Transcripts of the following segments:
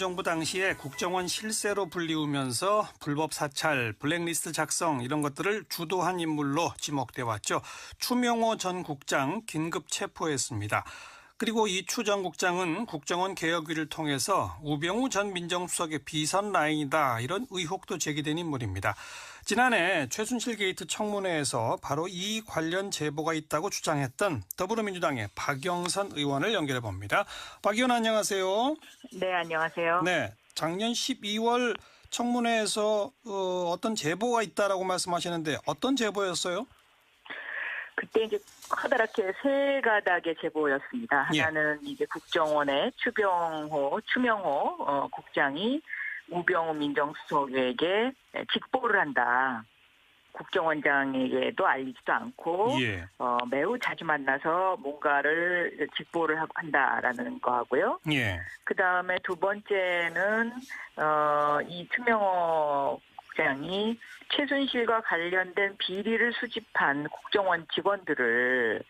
정부 당시에 국정원 실세로 불리우면서 불법 사찰, 블랙리스트 작성 이런 것들을 주도한 인물로 지목돼 왔죠. 추명호 전 국장 긴급 체포했습니다. 그리고 이 추 전 국장은 국정원 개혁위를 통해서 우병우 전 민정수석의 비선 라인이다 이런 의혹도 제기된 인물입니다. 지난해 최순실 게이트 청문회에서 바로 이 관련 제보가 있다고 주장했던 더불어민주당의 박영선 의원을 연결해 봅니다. 박 의원 안녕하세요. 네, 안녕하세요. 네, 작년 12월 청문회에서 어떤 제보가 있다라고 말씀하시는데 어떤 제보였어요? 그때 이제 커다랗게 세 가닥의 제보였습니다. 예. 하나는 이제 국정원의 추명호 국장이 우병우 민정수석에게 직보를 한다. 국정원장에게도 알리지도 않고 예. 매우 자주 만나서 뭔가를 직보를 한다라는 거 하고요. 예. 그 다음에 두 번째는 이 추명호 국장이 최순실과 관련된 비리를 수집한 국정원 직원들을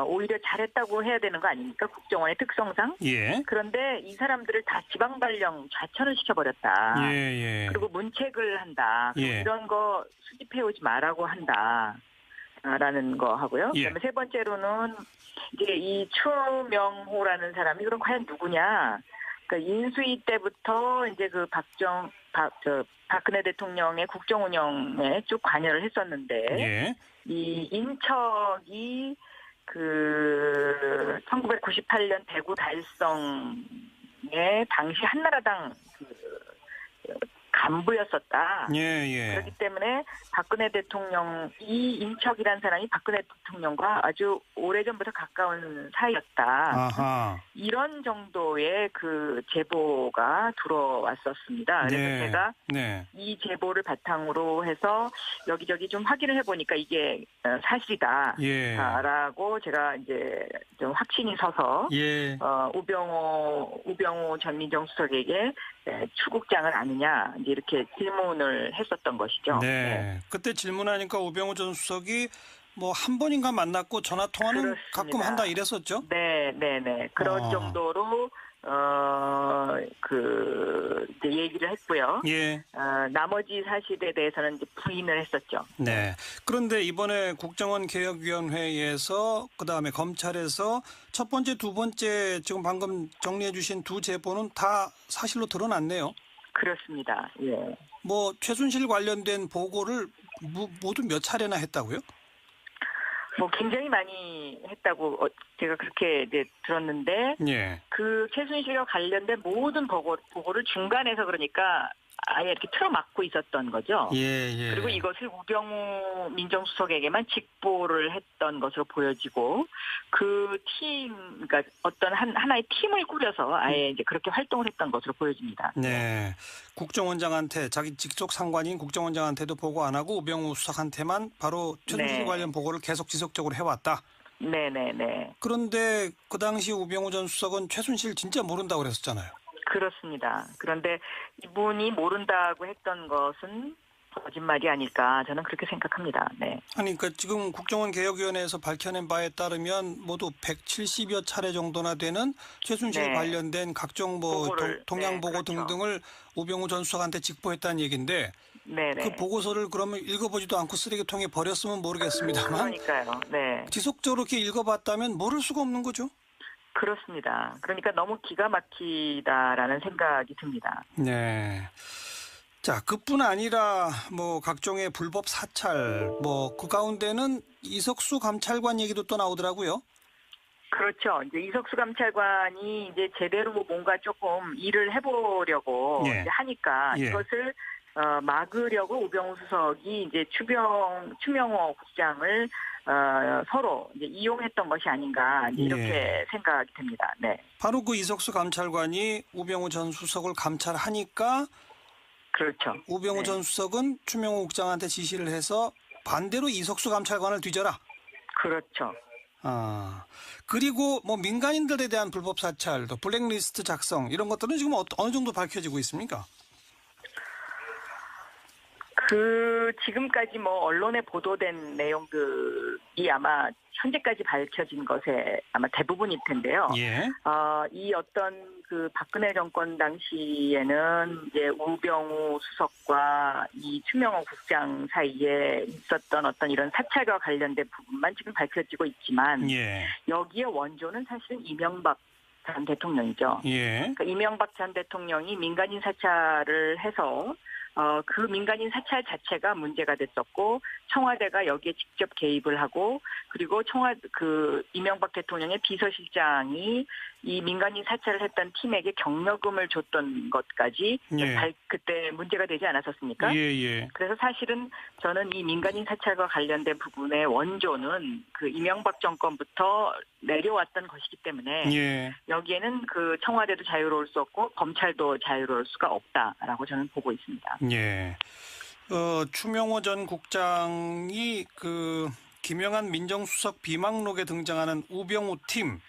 오히려 잘했다고 해야 되는 거 아닙니까? 국정원의 특성상. 예. 그런데 이 사람들을 다 지방 발령 좌천을 시켜버렸다. 예. 그리고 문책을 한다. 예. 이런 거 수집해오지 말라고 한다. 라는 거 하고요. 예. 그다음에 세 번째로는 이제 이 추명호라는 사람이 그럼 과연 누구냐? 그러니까 인수위 때부터 이제 그 박근혜 대통령의 국정 운영에 쭉 관여를 했었는데 예. 이 인척이 그 1998년 대구 달성에 당시 한나라당 간부였었다. 예. 그렇기 때문에 박근혜 대통령 이 인척이라는 사람이 박근혜 대통령과 아주 오래전부터 가까운 사이였다. 아하. 이런 정도의 그 제보가 들어왔었습니다. 그래서 네. 제가 네. 이 제보를 바탕으로 해서 여기저기 좀 확인을 해보니까 이게 사실이다. 예. 라고 제가 이제 좀 확신이 서서 예. 우병우 전 민정수석에게 추국장을 아느냐 이제 이렇게 질문을 했었던 것이죠. 네. 그때 질문하니까 우병우 전 수석이 뭐 한 번인가 만났고 전화 통화는 그렇습니다. 가끔 한다 이랬었죠? 네. 그런 정도로 이제 얘기를 했고요. 예. 나머지 사실에 대해서는 이제 부인을 했었죠. 네. 그런데 이번에 국정원 개혁위원회에서 그다음에 검찰에서 첫 번째, 두 번째 지금 방금 정리해 주신 두 제보는 다 사실로 드러났네요. 그렇습니다. 예. 뭐 최순실 관련된 보고를 모두 몇 차례나 했다고요? 뭐 굉장히 많이 했다고 제가 그렇게 이제 들었는데 예. 그 최순실과 관련된 모든 보고를 중간에서 그러니까 아예 이렇게 틀어막고 있었던 거죠. 예. 그리고 이것을 우병우 민정수석에게만 직보를 했던 것으로 보여지고 그 그러니까 어떤 하나의 팀을 꾸려서 아예 이제 그렇게 활동을 했던 것으로 보여집니다. 네. 국정원장한테 자기 직속 상관인 국정원장한테도 보고 안 하고 우병우 수석한테만 바로 최순실 네. 관련 보고를 계속 지속적으로 해왔다. 네네네. 그런데 그 당시 우병우 전 수석은 최순실 진짜 모른다고 그랬었잖아요. 그렇습니다. 그런데 이분이 모른다고 했던 것은 거짓말이 아닐까 저는 그렇게 생각합니다. 네. 아니 그러니까 지금 국정원 개혁위원회에서 밝혀낸 바에 따르면 모두 170여 차례 정도나 되는 최순실 네. 관련된 각종 뭐 동향 보고 그렇죠. 등등을 우병우 전 수석한테 직보했다는 얘기인데 네네. 그 보고서를 그러면 읽어보지도 않고 쓰레기통에 버렸으면 모르겠습니다만 그러니까요. 네. 지속적으로 이렇게 읽어봤다면 모를 수가 없는 거죠. 그렇습니다. 그러니까 너무 기가 막히다라는 생각이 듭니다. 네. 자, 그뿐 아니라 뭐 각종의 불법 사찰 뭐 그 가운데는 이석수 감찰관 얘기도 또 나오더라고요. 그렇죠. 이제 이석수 감찰관이 이제 제대로 뭔가 조금 일을 해보려고 예. 이제 하니까 예. 이것을 막으려고 우병우 수석이 이제 추명호 국장을 서로 이제 이용했던 것이 아닌가 이렇게 생각이 됩니다. 네. 바로 그 이석수 감찰관이 우병우 전 수석을 감찰하니까 그렇죠. 우병우 네. 전 수석은 추명호 국장한테 지시를 해서 반대로 이석수 감찰관을 뒤져라. 그렇죠. 그리고 뭐 민간인들에 대한 불법 사찰, 또 블랙리스트 작성 이런 것들은 지금 어느 정도 밝혀지고 있습니까? 지금까지 뭐 언론에 보도된 내용들이 아마 현재까지 밝혀진 것에 아마 대부분일 텐데요. 예. 이 어떤 그 박근혜 정권 당시에는 이제 우병우 수석과 이 추명호 국장 사이에 있었던 어떤 이런 사찰과 관련된 부분만 지금 밝혀지고 있지만 예. 여기에 원조는 사실은 이명박 전 대통령이죠. 예. 그러니까 이명박 전 대통령이 민간인 사찰을 해서 그 민간인 사찰 자체가 문제가 됐었고 청와대가 여기에 직접 개입을 하고 그리고 이명박 대통령의 비서실장이 이 민간인 사찰을 했던 팀에게 경력금을 줬던 것까지 예. 그때 문제가 되지 않았었습니까? 예. 그래서 사실은 저는 이 민간인 사찰과 관련된 부분의 원조는 그 이명박 정권부터 내려왔던 것이기 때문에 예. 여기에는 그 청와대도 자유로울 수 없고 검찰도 자유로울 수가 없다라고 저는 보고 있습니다. 예. 추명호 전 국장이 그 김영한 민정수석 비망록에 등장하는 우병우 팀.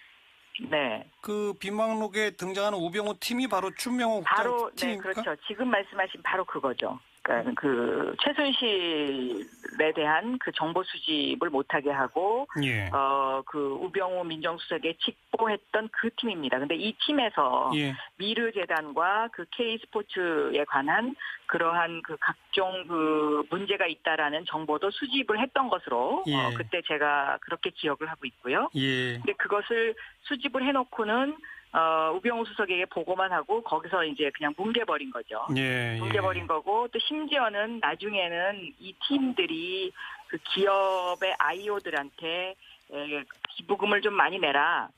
네. 그 비망록에 등장하는 우병우 팀이 바로 추명호 국장 바로 팀입니까? 네, 그렇죠. 지금 말씀하신 바로 그거죠. 그러니까 그 최순실에 대한 그 정보 수집을 못하게 하고 예. 그 우병우 민정수석에 직보했던 그 팀입니다. 근데 이 팀에서 예. 미르재단과 그 K스포츠에 관한 그러한 그 각종 그 문제가 있다라는 정보도 수집을 했던 것으로 예. 그때 제가 그렇게 기억을 하고 있고요. 예. 근데 그것을 수집을 해놓고는 우병우 수석에게 보고만 하고 거기서 이제 그냥 뭉개버린 거죠. 예. 뭉개버린 거고 또 심지어는 나중에는 이 팀들이 그 기업의 IO들한테 기부금을 좀 많이 내라.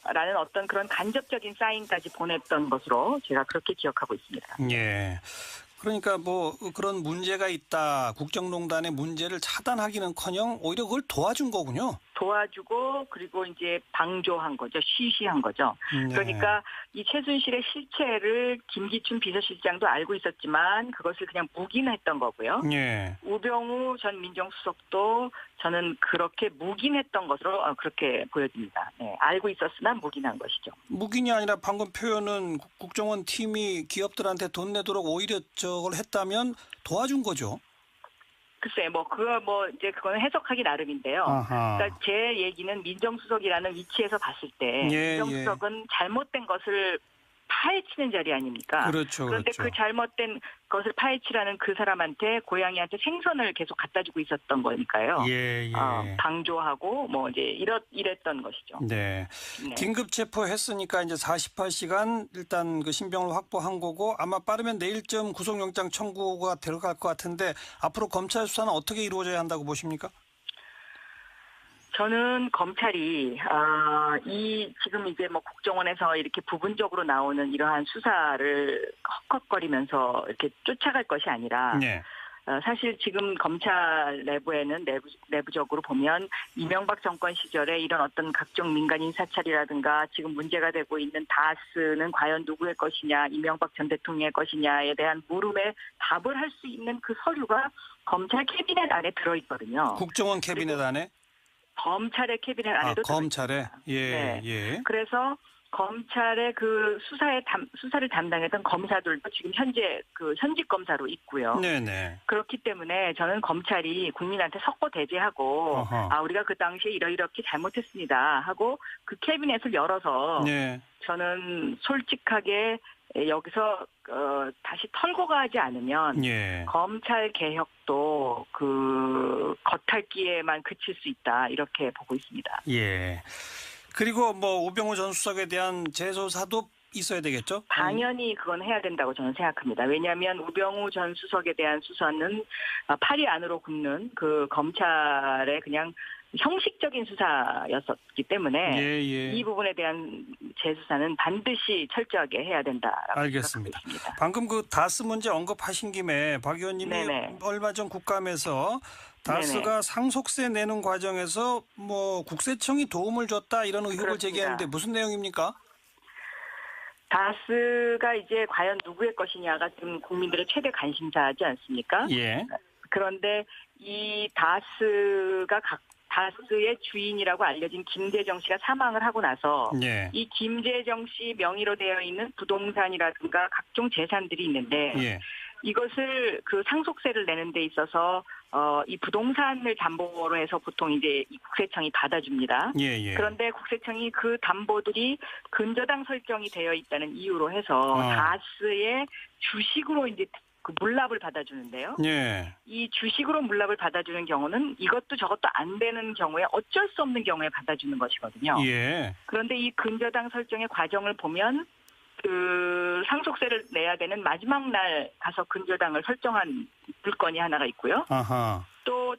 라는 어떤 그런 간접적인 사인까지 보냈던 것으로 제가 그렇게 기억하고 있습니다. 예. 그러니까 뭐 그런 문제가 있다. 국정농단의 문제를 차단하기는커녕 오히려 그걸 도와준 거군요. 도와주고 그리고 이제 방조한 거죠. 쉬쉬한 거죠. 네. 그러니까 이 최순실의 실체를 김기춘 비서실장도 알고 있었지만 그것을 그냥 묵인했던 거고요. 예. 우병우 전 민정수석도 저는 그렇게 묵인했던 것으로 그렇게 보여집니다. 네, 알고 있었으나 묵인한 것이죠. 묵인이 아니라 방금 표현은 국정원 팀이 기업들한테 돈 내도록 오히려 저걸 했다면 도와준 거죠. 글쎄, 이제 그거는 해석하기 나름인데요. 아하. 그러니까 제 얘기는 민정수석이라는 위치에서 봤을 때 예, 민정수석은 잘못된 것을 파헤치는 자리 아닙니까? 그렇죠. 그런데 그렇죠. 그 잘못된 것을 파헤치라는 그 사람한테 고양이한테 생선을 계속 갖다 주고 있었던 거니까요. 예. 방조하고 뭐 이제 이랬던 것이죠. 네. 네. 긴급 체포했으니까 이제 48시간 일단 그 신병을 확보한 거고 아마 빠르면 내일쯤 구속영장 청구가 들어갈 것 같은데 앞으로 검찰 수사는 어떻게 이루어져야 한다고 보십니까? 저는 검찰이 지금 이제 뭐 국정원에서 이렇게 부분적으로 나오는 이러한 수사를 헉헉거리면서 이렇게 쫓아갈 것이 아니라 네. 사실 지금 검찰 내부에는 내부적으로 보면 이명박 정권 시절에 이런 어떤 각종 민간인 사찰이라든가 지금 문제가 되고 있는 다스는 과연 누구의 것이냐, 이명박 전 대통령의 것이냐에 대한 물음에 답을 할 수 있는 그 서류가 검찰 캐비넷 안에 들어있거든요. 국정원 캐비넷 안에? 검찰의 캐비넷 안에도 검찰에? 예. 네. 예. 그래서 검찰의 그 수사를 담당했던 검사들도 지금 현재 그 현직 검사로 있고요. 네네. 그렇기 때문에 저는 검찰이 국민한테 석고대죄하고 어허. 우리가 그 당시에 이렇게 잘못했습니다 하고 그 캐비넷을 열어서 네. 저는 솔직하게 여기서 다시 털고 가지 않으면 예. 검찰 개혁도 그 겉핥기에만 그칠 수 있다 이렇게 보고 있습니다. 예. 그리고 뭐 우병우 전 수석에 대한 재조사도 있어야 되겠죠? 당연히 그건 해야 된다고 저는 생각합니다. 왜냐하면 우병우 전 수석에 대한 수사는 팔이 안으로 굽는 그 검찰의 그냥 형식적인 수사였었기 때문에 예. 이 부분에 대한 재수사는 반드시 철저하게 해야 된다라고 알겠습니다. 생각하고 있습니다. 방금 그 다스 문제 언급하신 김에 박 의원님이 네네. 얼마 전 국감에서 다스가 상속세 내는 과정에서 뭐 국세청이 도움을 줬다 이런 의혹을 그렇습니다. 제기하는데 무슨 내용입니까? 다스가 이제 과연 누구의 것이냐가 지금 국민들의 최대 관심사지 않습니까? 예. 그런데 이 다스의 주인이라고 알려진 김재정 씨가 사망을 하고 나서 예. 이 김재정 씨 명의로 되어 있는 부동산이라든가 각종 재산들이 있는데 예. 이것을 그 상속세를 내는 데 있어서 이 부동산을 담보로 해서 보통 이제 이 국세청이 받아줍니다. 예, 예. 그런데 국세청이 그 담보들이 근저당 설정이 되어 있다는 이유로 해서 다스의 주식으로 이제 그 물납을 받아주는데요. 예. 이 주식으로 물납을 받아주는 경우는 이것도 저것도 안 되는 경우에 어쩔 수 없는 경우에 받아주는 것이거든요. 예. 그런데 이 근저당 설정의 과정을 보면 그 상속세를 내야 되는 마지막 날 가서 근저당을 설정한 물건이 하나가 있고요. 아하. 또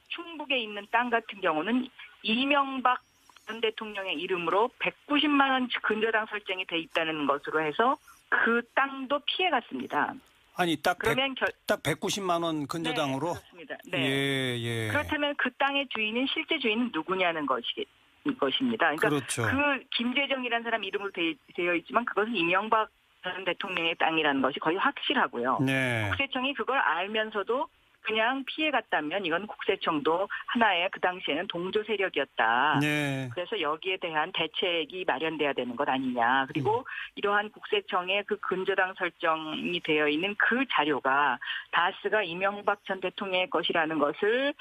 충북에 있는 땅 같은 경우는 이명박 전 대통령의 이름으로 190만 원 근저당 설정이 돼 있다는 것으로 해서 그 땅도 피해갔습니다. 아니 딱 그러면 딱 190만 원 근저당으로. 네, 그렇습니다. 네. 예, 예. 그렇다면 그 땅의 주인은 실제 주인은 누구냐는 것입니다. 그러니까 그렇죠. 그 김재정이라는 사람 이름으로 되어 있지만 그것은 이명박 전 대통령의 땅이라는 것이 거의 확실하고요. 네. 국세청이 그걸 알면서도 그냥 피해갔다면 이건 국세청도 하나의 그 당시에는 동조 세력이었다. 네. 그래서 여기에 대한 대책이 마련돼야 되는 것 아니냐. 그리고 이러한 국세청의 그 근저당 설정이 되어 있는 그 자료가 다스가 이명박 전 대통령의 것이라는 것을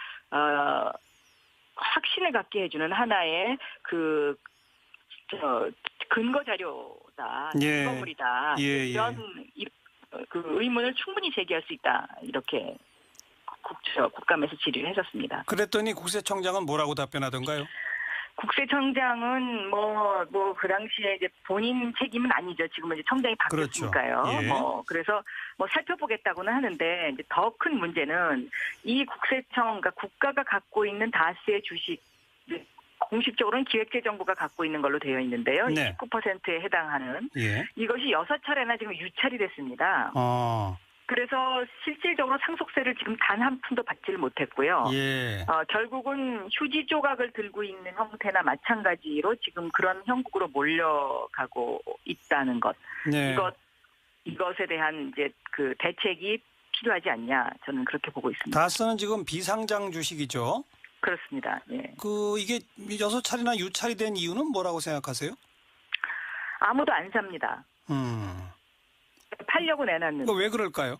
확신을 갖게 해주는 하나의 근거 자료다, 예. 증거물이다. 예, 이런 그 의문을 충분히 제기할 수 있다. 이렇게 국감에서 질의를 했었습니다. 그랬더니 국세청장은 뭐라고 답변하던가요? 국세청장은 그 당시에 이제 본인 책임은 아니죠. 지금은 이제 청장이 바뀌었으니까요. 그렇죠. 예. 그래서 살펴보겠다고는 하는데 이제 더 큰 문제는 이 국세청, 그러니까 국가가 갖고 있는 다스의 주식, 공식적으로는 기획재정부가 갖고 있는 걸로 되어 있는데요. 네. 19%에 해당하는 예. 이것이 6차례나 지금 유찰이 됐습니다. 그래서 실질적으로 상속세를 지금 단 한 푼도 받지를 못했고요. 예. 결국은 휴지 조각을 들고 있는 형태나 마찬가지로 지금 그런 형국으로 몰려가고 있다는 것. 네. 이것에 대한 이제 그 대책이 필요하지 않냐. 저는 그렇게 보고 있습니다. 다스는 지금 비상장 주식이죠. 그렇습니다. 예. 이게 6차례나 유찰이 된 이유는 뭐라고 생각하세요? 아무도 안 삽니다. 팔려고 내놨는데. 왜 그럴까요?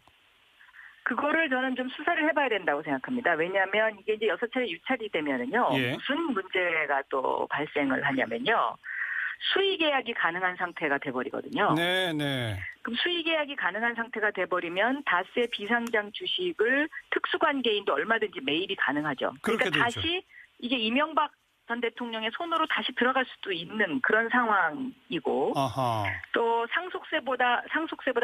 그거를 저는 좀 수사를 해봐야 된다고 생각합니다. 왜냐하면 이게 이제 6차례 유찰이 되면은요. 예. 무슨 문제가 또 발생을 하냐면요. 수의 계약이 가능한 상태가 돼버리거든요. 네, 네. 그럼 수의 계약이 가능한 상태가 돼버리면 다스의 비상장 주식을 특수관계인도 얼마든지 매입이 가능하죠. 그러니까 그렇게 되죠. 다시 이게 이명박 전 대통령의 손으로 다시 들어갈 수도 있는 그런 상황이고 아하. 또 상속세보다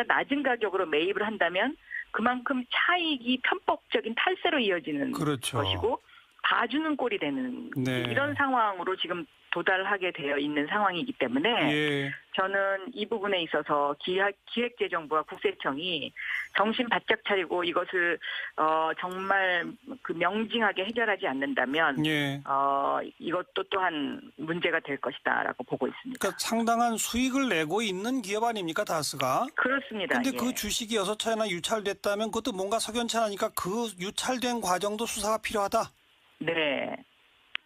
낮은 가격으로 매입을 한다면 그만큼 차익이 편법적인 탈세로 이어지는 그렇죠. 것이고 봐주는 꼴이 되는 네. 이런 상황으로 지금 도달하게 되어 있는 상황이기 때문에 예. 저는 이 부분에 있어서 기획재정부와 국세청이 정신 바짝 차리고 이것을 정말 그 명징하게 해결하지 않는다면 예. 이것도 또한 문제가 될 것이다라고 보고 있습니다. 그러니까 상당한 수익을 내고 있는 기업 아닙니까, 다스가? 그렇습니다. 근데 예. 그 주식이 6차례나 유찰됐다면 그것도 뭔가 석연치 않으니까 그 유찰된 과정도 수사가 필요하다. 네.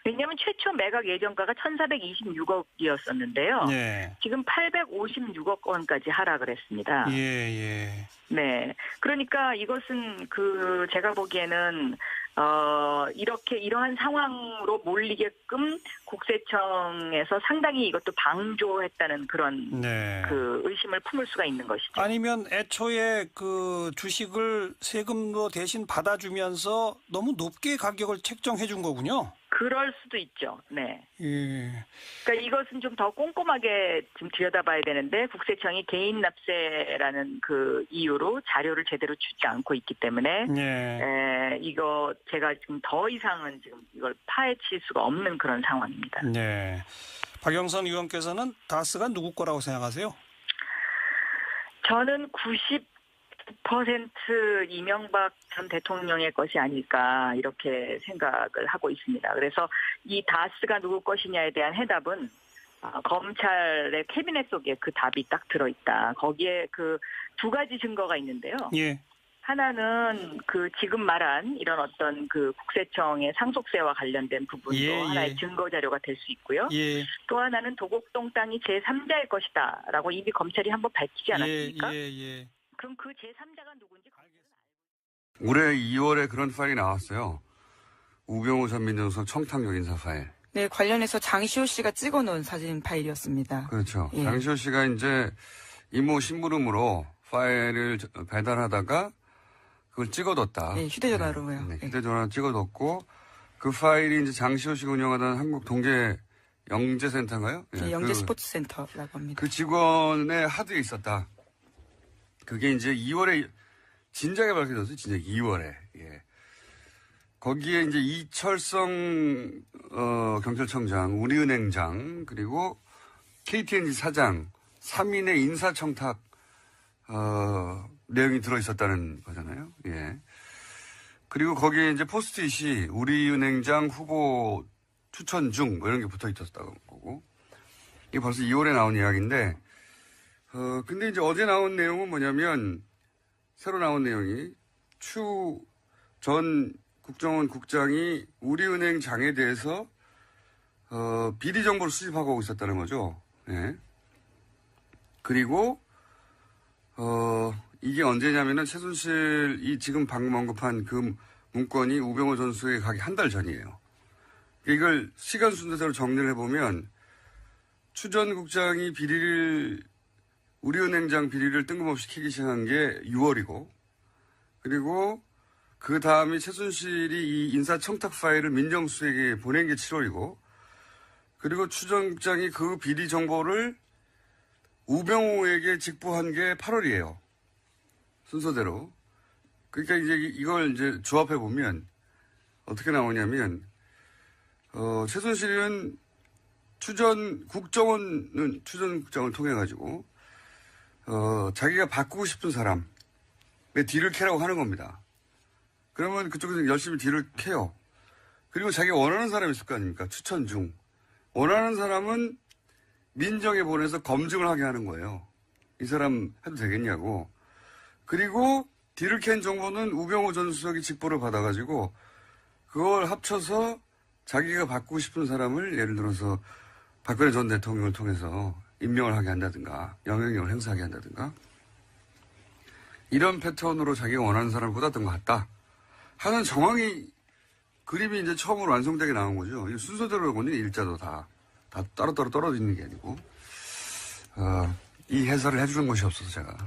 왜냐하면 최초 매각 예정가가 1,426억이었었는데요. 네. 지금 856억 원까지 하락을 했습니다. 예, 예. 네. 그러니까 이것은 제가 보기에는 이러한 상황으로 몰리게끔 국세청에서 상당히 이것도 방조했다는 그런 네. 의심을 품을 수가 있는 것이죠. 아니면 애초에 그 주식을 세금으로 대신 받아주면서 너무 높게 가격을 책정해 준 거군요. 그럴 수도 있죠. 네. 예. 그러니까 이것은 좀 더 꼼꼼하게 좀 들여다봐야 되는데 국세청이 개인 납세라는 그 이유로 자료를 제대로 주지 않고 있기 때문에 네. 이거 제가 지금 더 이상은 지금 이걸 파헤칠 수가 없는 그런 상황입니다. 네. 박영선 의원께서는 다스가 누구 거라고 생각하세요? 저는 90% 이명박 전 대통령의 것이 아닐까 이렇게 생각을 하고 있습니다. 그래서 이 다스가 누구 것이냐에 대한 해답은 검찰의 캐비넷 속에 그 답이 딱 들어있다. 거기에 그 두 가지 증거가 있는데요. 예. 하나는 지금 말한 이런 어떤 국세청의 상속세와 관련된 부분도 하나의 증거 자료가 될 수 있고요. 예. 또 하나는 도곡동 땅이 제3자의 것이다라고 이미 검찰이 한번 밝히지 않았습니까? 예. 그럼 그 제3자가 누군지 올해 2월에 그런 파일이 나왔어요. 우병우 전 민정수석 청탁용 인사 파일. 네, 관련해서 장시호 씨가 찍어놓은 사진 파일이었습니다. 그렇죠. 예. 장시호 씨가 이제 이모 심부름으로 파일을 배달하다가 그걸 찍어뒀다. 네, 휴대전화로요. 네, 네. 휴대전화 찍어뒀고 그 파일이 이제 장시호 씨가 운영하던 한국 동계 영재센터인가요? 네, 영재 스포츠센터라고 합니다. 그 직원의 하드에 있었다. 그게 이제 2월에 진작에 밝혀졌어요. 진작 2월에. 예. 거기에 이제 이철성 경찰청장, 우리은행장 그리고 KTNG 사장 3인의 인사청탁 내용이 들어있었다는 거잖아요. 예. 그리고 거기에 이제 포스트잇이 우리은행장 후보 추천 중 뭐 이런 게 붙어 있었다고 거고. 이게 벌써 2월에 나온 이야기인데 근데 이제 어제 나온 내용은 뭐냐면 새로 나온 내용이 추 전 국정원 국장이 우리은행 장에 대해서 비리 정보를 수집하고 있었다는 거죠. 예. 그리고 이게 언제냐면은 최순실이 지금 방금 언급한 그 문건이 우병우 전 수석에 가기 한 달 전이에요. 이걸 시간 순서대로 정리를 해보면 추 전 국장이 우리은행장 비리를 뜬금없이 캐기 시작한 게 6월이고 그리고 그 다음에 최순실이 이 인사청탁 파일을 민정수석에게 보낸 게 7월이고 그리고 추 전 국장이 그 비리 정보를 우병우에게 직보한 게 8월이에요. 순서대로. 그러니까 이제 이걸 이제 조합해 보면 어떻게 나오냐면 최순실은 추 전 국장을 통해 가지고 자기가 바꾸고 싶은 사람의 딜을 캐라고 하는 겁니다. 그러면 그쪽에서 열심히 딜을 캐요. 그리고 자기가 원하는 사람이 있을 거 아닙니까? 추천 중. 원하는 사람은 민정에 보내서 검증을 하게 하는 거예요. 이 사람 해도 되겠냐고. 그리고 딜을 캔 정보는 우병우 전 수석이 직보를 받아가지고 그걸 합쳐서 자기가 바꾸고 싶은 사람을 예를 들어서 박근혜 전 대통령을 통해서 임명을 하게 한다든가 영향력을 행사하게 한다든가 이런 패턴으로 자기가 원하는 사람을 꽂았던 것 같다 하는 정황이 그림이 이제 처음으로 완성되게 나온 거죠. 이 순서대로 보니 일자도 다 따로따로 떨어져 있는 게 아니고 이 해설을 해주는 것이 없어서 제가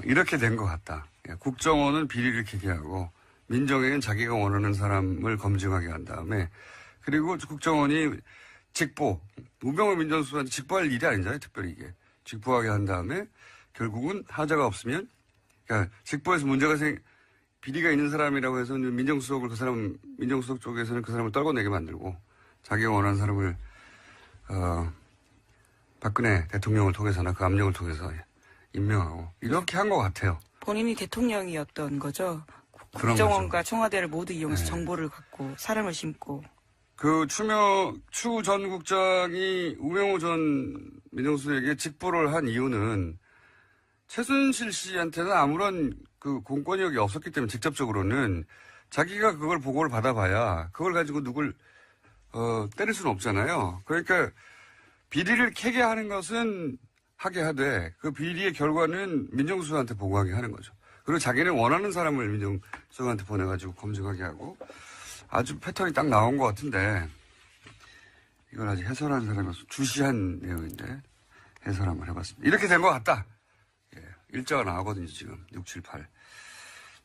이렇게 된 것 같다. 국정원은 비리를 캐게 하고 민정에는 자기가 원하는 사람을 검증하게 한 다음에 그리고 국정원이 직보 우병우 민정수석한테 직보할 일이 아니잖아요. 특별히 이게 직보하게 한 다음에 결국은 하자가 없으면 그러니까 직보에서 문제가 비리가 있는 사람이라고 해서 민정수석 쪽에서는 그 사람을 떨궈내게 만들고 자기가 원하는 사람을 박근혜 대통령을 통해서나 그 압력을 통해서 임명하고 이렇게 한 것 같아요. 본인이 대통령이었던 거죠. 국정원과 청와대를 모두 이용해서 정보를 갖고 사람을 심고. 그 추 전 국장이 우병우 전 민정수석에게 직보를 한 이유는 최순실 씨한테는 아무런 그 공권력이 없었기 때문에 직접적으로는 자기가 그걸 보고를 받아봐야 그걸 가지고 누굴 때릴 수는 없잖아요. 그러니까 비리를 캐게 하는 것은 하게 하되 그 비리의 결과는 민정수석한테 보고하게 하는 거죠. 그리고 자기는 원하는 사람을 민정수석한테 보내가지고 검증하게 하고 아주 패턴이 딱 나온 것 같은데 이걸 아직 해설하는 사람이 주시한 내용인데 해설 한번 해봤습니다. 이렇게 된 것 같다. 예, 일자가 나오거든요 지금 6, 7, 8.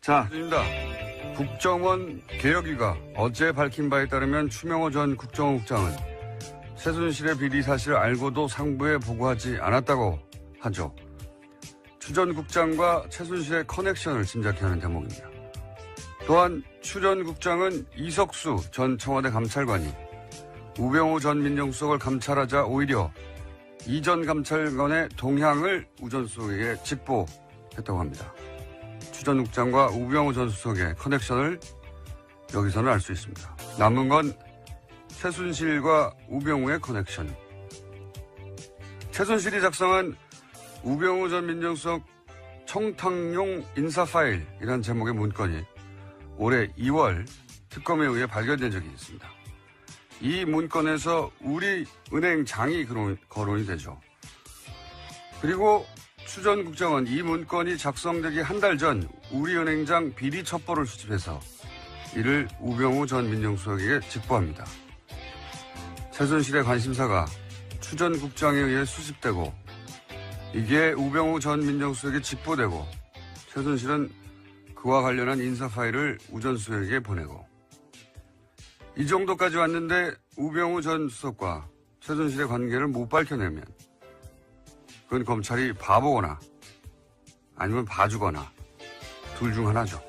자, 입니다. 국정원 개혁위가 어제 밝힌 바에 따르면 추명호 전 국정원 국장은 최순실의 비리 사실을 알고도 상부에 보고하지 않았다고 하죠. 추 전 국장과 최순실의 커넥션을 짐작케 하는 대목입니다. 또한 추 전 국장은 이석수 전 청와대 감찰관이 우병우 전 민정수석을 감찰하자 오히려 이 전 감찰관의 동향을 우 전 수석에게 직보했다고 합니다. 추 전 국장과 우병우 전 수석의 커넥션을 여기서는 알 수 있습니다. 남은 건 최순실과 우병우의 커넥션. 최순실이 작성한 우병우 전 민정수석 청탁용 인사 파일이라는 제목의 문건이 올해 2월 특검에 의해 발견된 적이 있습니다. 이 문건에서 우리은행 장이 거론이 되죠. 그리고 추 전 국장은 이 문건이 작성되기 한 달 전 우리은행장 비리 첩보를 수집해서 이를 우병우 전 민정수석에게 직보합니다. 최순실의 관심사가 추 전 국장에 의해 수집되고 이게 우병우 전 민정수석에 직보되고 최순실은 그와 관련한 인사 파일을 우 전 수석에게 보내고 이 정도까지 왔는데 우병우 전 수석과 최순실의 관계를 못 밝혀내면 그건 검찰이 바보거나 아니면 봐주거나 둘 중 하나죠.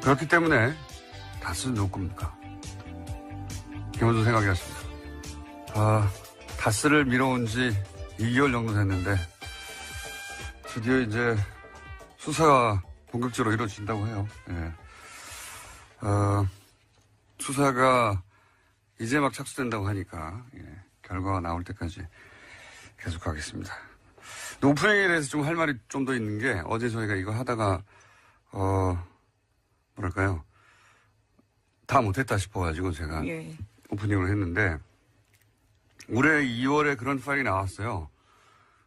그렇기 때문에 다스는 누구 겁니까? 김원준 생각이었습니다. 다스를 미뤄온 지 2개월 정도 됐는데 드디어 이제 수사가 본격적으로 이루어진다고 해요. 예. 수사가 이제 막 착수된다고 하니까 결과가 나올 때까지 계속 가겠습니다. 오프닝에 대해서 좀 할 말이 좀 더 있는 게 어제 저희가 이거 하다가 뭐랄까요 다 못했다 싶어가지고 제가 오프닝을 했는데 올해 2월에 그런 파일이 나왔어요.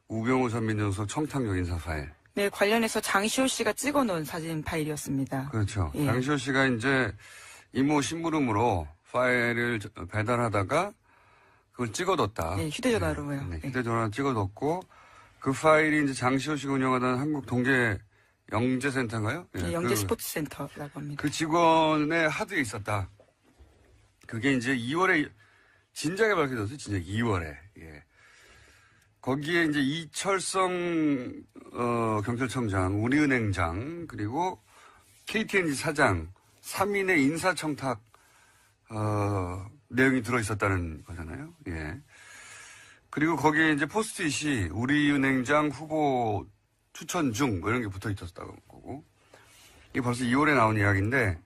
우병우 전 민정수석 청탁용 인사 파일. 네, 관련해서 장시호 씨가 찍어놓은 사진 파일이었습니다. 그렇죠. 예. 장시호 씨가 이제 이모 심부름으로 파일을 배달하다가 그걸 찍어뒀다. 네, 휴대전화로요. 네, 휴대전화로 찍어뒀고 그 파일이 이제 장시호 씨가 운영하던 한국 동계 영재센터인가요? 네, 영재 스포츠센터라고 합니다. 그 직원의 하드에 있었다. 그게 이제 2월에 진작에 밝혀졌어요. 진짜 2월에. 예. 거기에 이제 이철성 경찰청장, 우리은행장 그리고 KTNG 사장 3인의 인사청탁 내용이 들어있었다는 거잖아요. 예. 그리고 거기에 이제 포스트잇이 우리은행장 후보 추천 중 뭐 이런 게 붙어 있었다고 거고. 이게 벌써 2월에 나온 이야기인데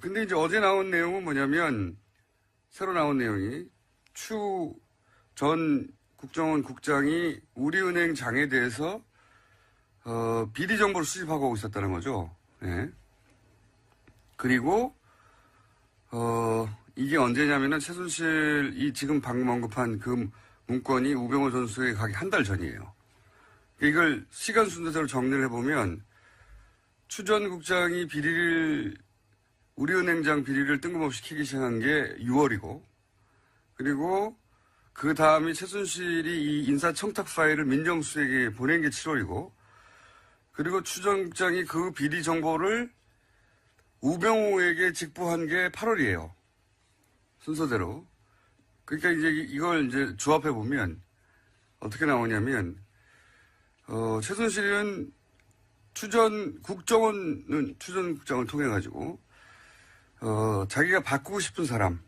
근데 이제 어제 나온 내용은 뭐냐면 새로 나온 내용이 추 전 국정원 국장이 우리은행 장에 대해서 비리 정보를 수집하고 있었다는 거죠. 예. 그리고 이게 언제냐면은 최순실이 지금 방금 언급한 그 문건이 우병우 전 수석에 가기 한 달 전이에요. 이걸 시간 순서대로 정리를 해보면 추 전 국장이 우리은행장 비리를 뜬금없이 키기 시작한 게 6월이고 그리고 그 다음에 최순실이 이 인사청탁 파일을 민정수석에게 보낸 게 7월이고 그리고 추 전 국장이 그 비리 정보를 우병우에게 직보한 게 8월이에요. 순서대로. 그러니까 이제 이걸 이제 조합해 보면 어떻게 나오냐면 최순실은 추 전 국장을 통해 가지고 자기가 바꾸고 싶은 사람의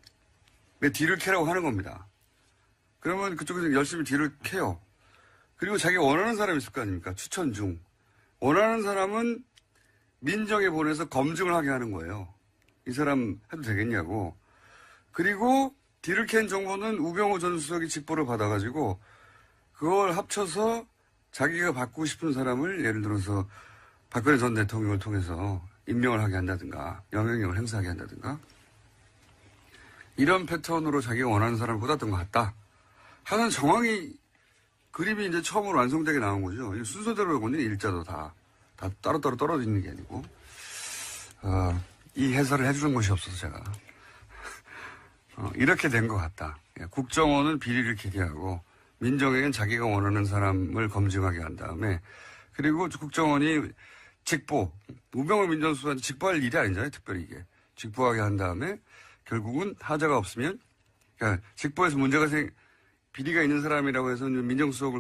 뒤를 캐라고 하는 겁니다. 그러면 그쪽에서 열심히 뒤를 캐요. 그리고 자기가 원하는 사람이 있을 거 아닙니까? 추천 중. 원하는 사람은 민정에 보내서 검증을 하게 하는 거예요. 이 사람 해도 되겠냐고. 그리고 뒤를 캔 정보는 우병우 전 수석이 직보를 받아가지고 그걸 합쳐서 자기가 바꾸고 싶은 사람을 예를 들어서 박근혜 전 대통령을 통해서 임명을 하게 한다든가 영향력을 행사하게 한다든가 이런 패턴으로 자기가 원하는 사람을 꽂았던 것 같다 하는 정황이 그림이 이제 처음으로 완성되게 나온 거죠. 순서대로 보니 일자도 다 따로따로 떨어져 있는 게 아니고 이 해설을 해주는 것이 없어서 제가 이렇게 된 것 같다. 국정원은 비리를 캐리하고 민정에겐 자기가 원하는 사람을 검증하게 한 다음에 그리고 국정원이 우병우 민정수석한테 직보할 일이 아니잖아요. 특별히 이게. 직보하게 한 다음에 결국은 하자가 없으면 그러니까 직보에서 비리가 있는 사람이라고 해서 민정수석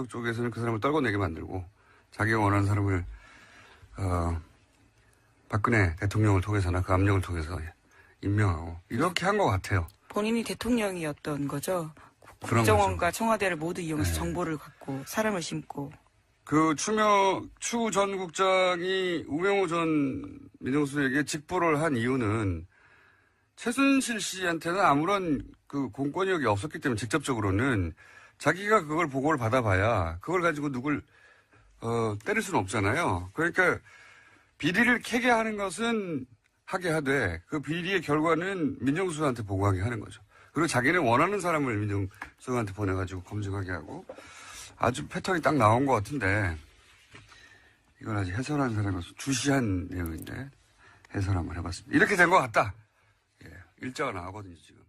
쪽에서는 그 사람을 떨궈내게 만들고 자기가 원하는 사람을 박근혜 대통령을 통해서나 그 압력을 통해서 임명하고 이렇게 한 것 같아요. 본인이 대통령이었던 거죠. 국정원과 청와대를 모두 이용해서 정보를 갖고 사람을 심고. 추 전 국장이 우병우 전 민정수석에게 직보를 한 이유는 최순실 씨한테는 아무런 그 공권력이 없었기 때문에 직접적으로는 자기가 그걸 보고를 받아봐야 그걸 가지고 누굴 때릴 수는 없잖아요. 그러니까 비리를 캐게 하는 것은 하게 하되 그 비리의 결과는 민정수석한테 보고하게 하는 거죠. 그리고 자기는 원하는 사람을 민정수석한테 보내가지고 검증하게 하고 아주 패턴이 딱 나온 것 같은데 이건 아직 해설하는 사람이라서 주시한 내용인데 해설 한번 해봤습니다. 이렇게 된 것 같다. 예, 일자가 나오거든요 지금.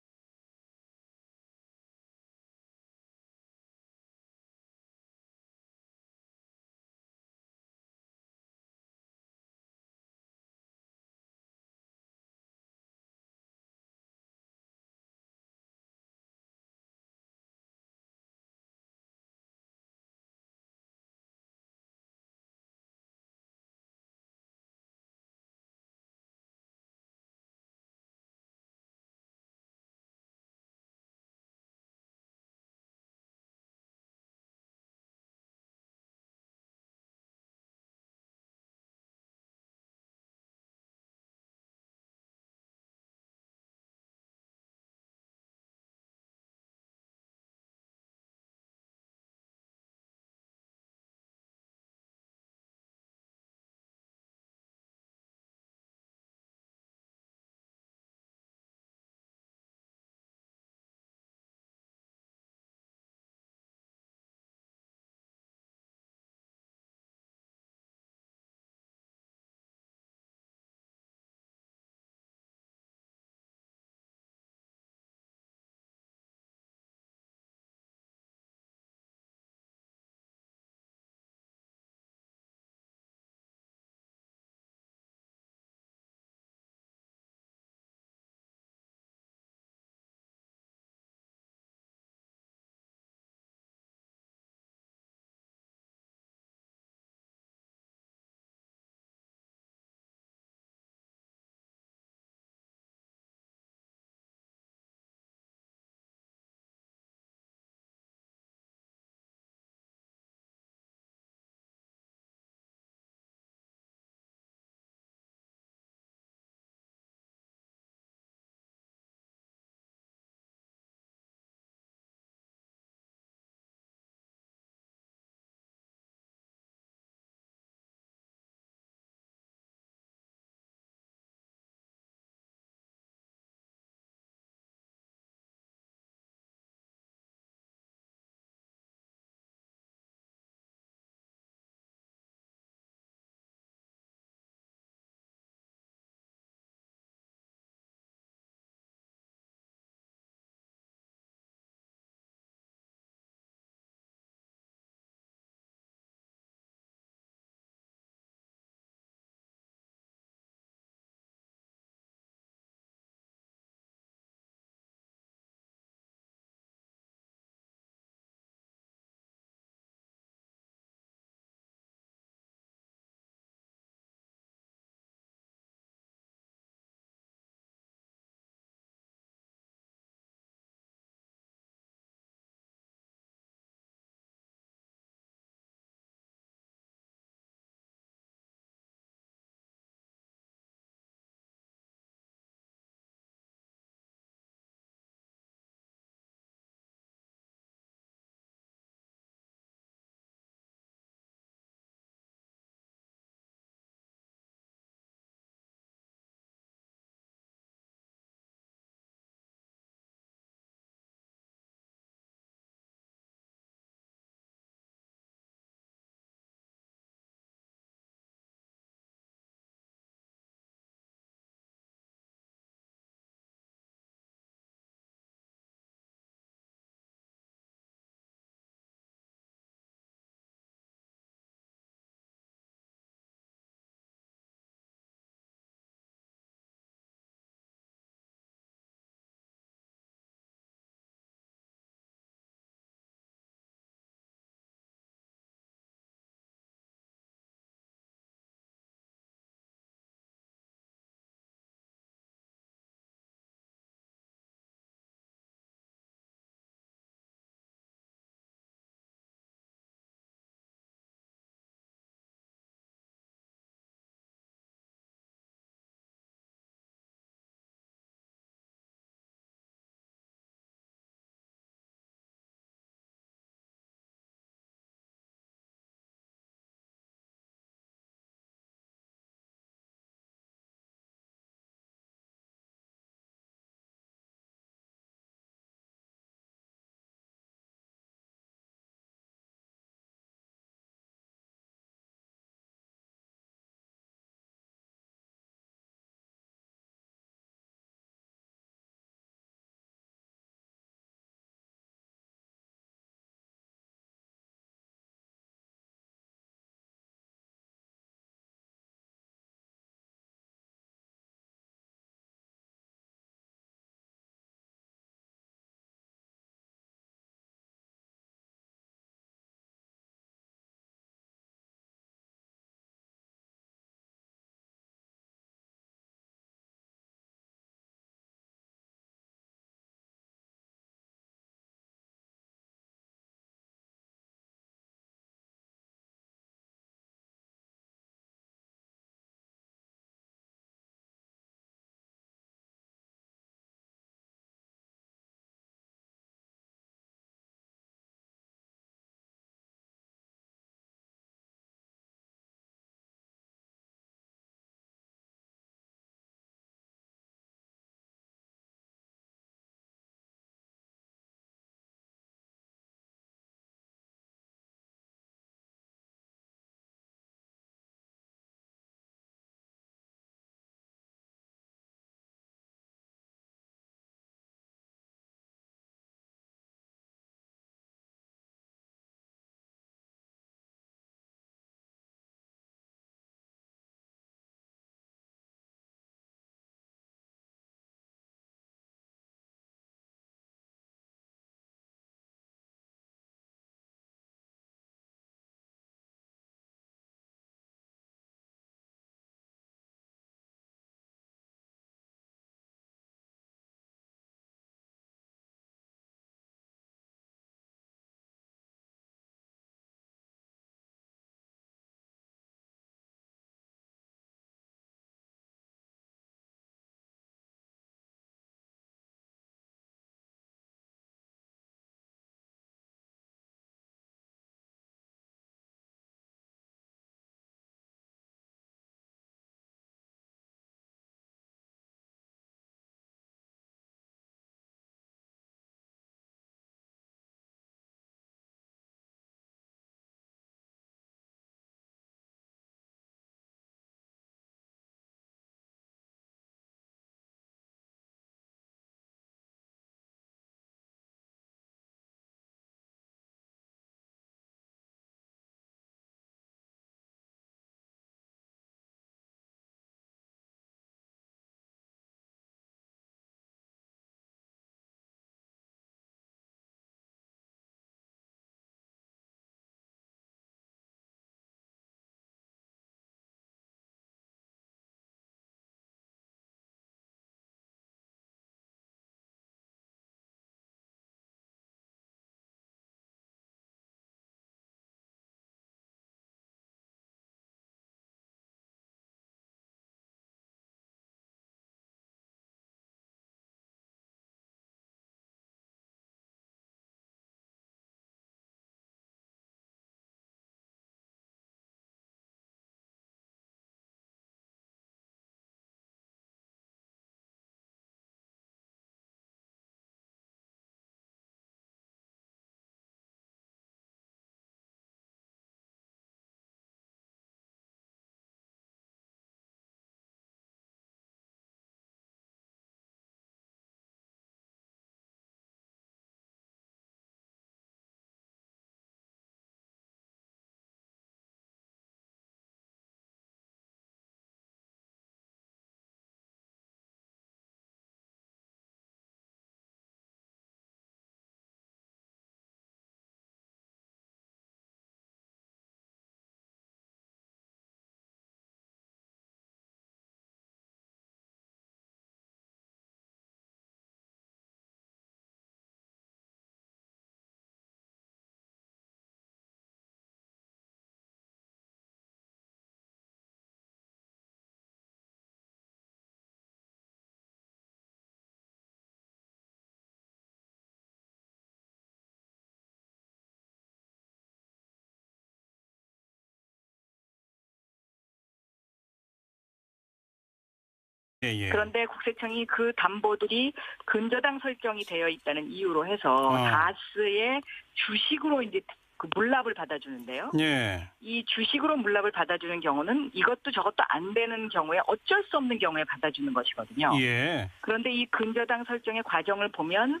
예, 예. 그런데 국세청이 그 담보들이 근저당 설정이 되어 있다는 이유로 해서 다스의 주식으로 이제 그 물납을 받아주는데요. 예. 이 주식으로 물납을 받아주는 경우는 이것도 저것도 안 되는 경우에 어쩔 수 없는 경우에 받아주는 것이거든요. 예. 그런데 이 근저당 설정의 과정을 보면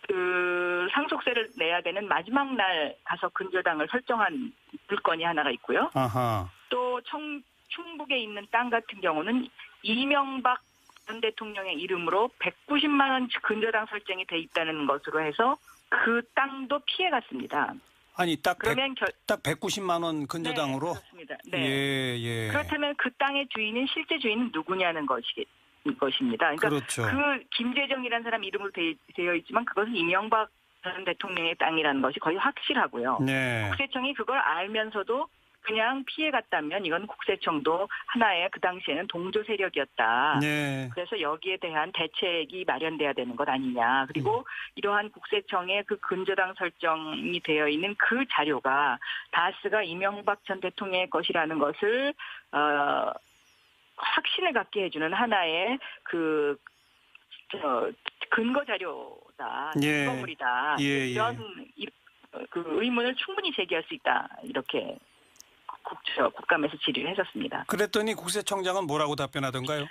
그 상속세를 내야 되는 마지막 날 가서 근저당을 설정한 물건이 하나가 있고요. 아하. 또 충북에 있는 땅 같은 경우는 이명박 전 대통령의 이름으로 190만 원 근저당 설정이 돼 있다는 것으로 해서 그 땅도 피해갔습니다. 아니 딱 그러면 190만 원 근저당으로. 네, 그렇습니다. 네. 예, 예. 그렇다면 그 땅의 주인은 실제 주인은 누구냐는 것입니다. 그러니까 그렇죠. 그 김재정이라는 사람 이름으로 되어 있지만 그것은 이명박 전 대통령의 땅이라는 것이 거의 확실하고요. 네. 국세청이 그걸 알면서도 그냥 피해갔다면 이건 국세청도 하나의 그 당시에는 동조 세력이었다. 네. 그래서 여기에 대한 대책이 마련돼야 되는 것 아니냐. 그리고 이러한 국세청의 그 근저당 설정이 되어 있는 그 자료가 다스가 이명박 전 대통령의 것이라는 것을 확신을 갖게 해주는 하나의 그 근거 자료다, 예. 증거물이다. 예, 예. 이런 그 의문을 충분히 제기할 수 있다. 이렇게 국감에서 질의를 했었습니다. 그랬더니 국세청장은 뭐라고 답변하던가요?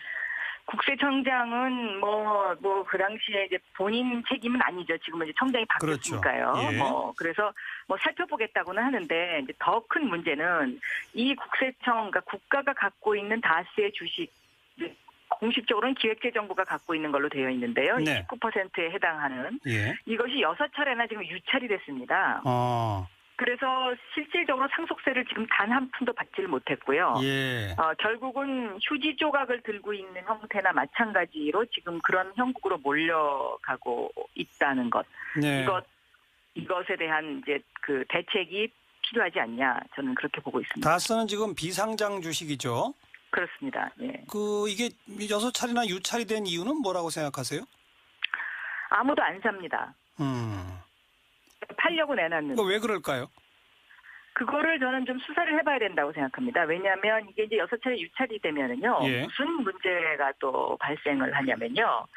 국세청장은 그 당시에 이제 본인 책임은 아니죠. 지금은 이제 청장이 바뀌었으니까요. 그렇죠. 예. 그래서 살펴보겠다고는 하는데 이제 더 큰 문제는 이 국세청, 그러니까 국가가 갖고 있는 다스의 주식, 공식적으로는 기획재정부가 갖고 있는 걸로 되어 있는데요. 네. 29%에 해당하는 예. 이것이 6차례나 지금 유찰이 됐습니다. 그래서 실질적으로 상속세를 지금 단 한 푼도 받지를 못했고요. 예. 결국은 휴지 조각을 들고 있는 형태나 마찬가지로 지금 그런 형국으로 몰려가고 있다는 것. 네. 이것에 대한 이제 그 대책이 필요하지 않냐. 저는 그렇게 보고 있습니다. 다스는 지금 비상장 주식이죠. 그렇습니다. 예. 이게 6차례나 유찰이 된 이유는 뭐라고 생각하세요? 아무도 안 삽니다. 팔려고 내놨는데. 왜 그럴까요? 그거를 저는 좀 수사를 해봐야 된다고 생각합니다. 왜냐하면 이게 이제 6차례 유찰이 되면은요. 예. 무슨 문제가 또 발생을 하냐면요.